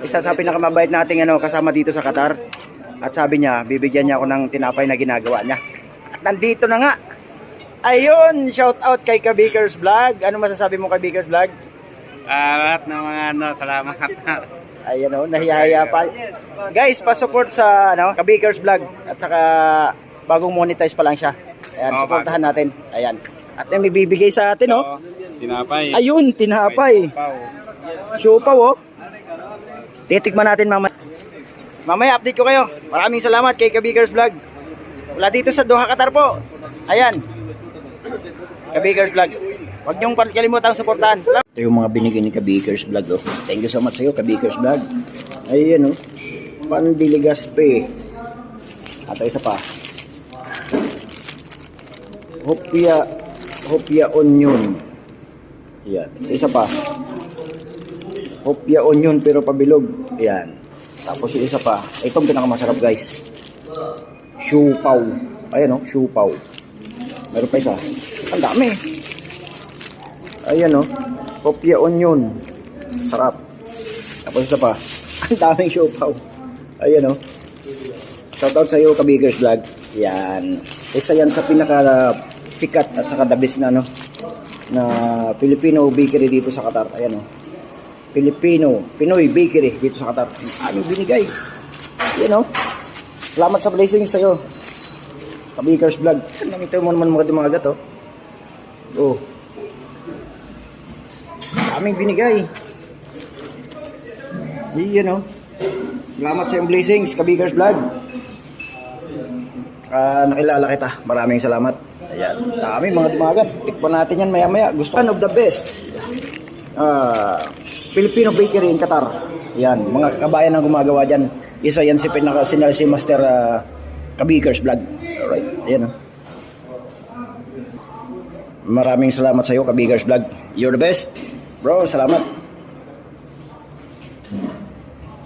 isa sa pinakamabait nating kasama dito sa Qatar. At sabi niya, bibigyan niya ako ng tinapay na ginagawa niya. At nandito na nga. Ayun, shout out kay Kabikers Vlog. Ano masasabi mo, Kabikers Vlog? Lahat ng mga salamat. Ayan nahihiya pa. Guys, pa-support sa Kabikers Vlog. At saka bagong monetize pa lang siya. Ayan, supportahan natin. Ayan. At may bibigay sa atin, Tinapay. Ayun, tinapay. Siopaw, titikman natin mamaya. Mamaya update ko kayo. Maraming salamat kay Kabikers Vlog. Wala dito sa Doha, Qatar po. Ayan. Kabikers Vlog. Huwag niyong kalimutang suportahan. Ito yung mga binigay ni Kabikers Vlog. Thank you so much sa iyo, Kabikers Vlog. Ayan Pandiligaspe. At isa pa. Hopia onion. Ayan. Isa pa. Hopia onion pero pabilog. Ayan. Tapos yung isa pa. Itong pinakamasarap, guys. Siopaw. Ayan siopaw. Meron pa isa. Ang dami. Ayan Hopia onion. Sarap. Tapos isa pa. Ang daming siopaw. Ayan Shoutout sa iyo, Kabikers Vlog. Yan. Isa yan sa pinaka sikat at saka the best na Filipino bakery dito sa Qatar. Ayan Pinoy bakery dito sa Qatar. Ano binigay? Yan Salamat sa blessings sa iyo, Kabikers Vlog. Ito mo naman mga gato. Aming binigay. Yan Salamat sa iyong blessings, Kabikers Vlog. Nakilala kita. Maraming salamat. Ayan. Dami mga dumagat. Tikpan natin yan maya-maya. Gusto one of the best. Filipino bakery in Qatar. Ayan. Mga kabayan ang gumagawa dyan. Isa yan si Master Kabikers Vlog. Alright. Ayan Maraming salamat sa iyo, Kabikers Vlog. You're the best. Bro, salamat.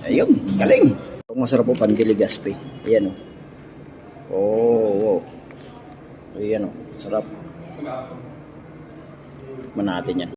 Ayun. Galing. Masarap po Pandiligaspe. Ayan Ayan sarap. Tikman natin yan.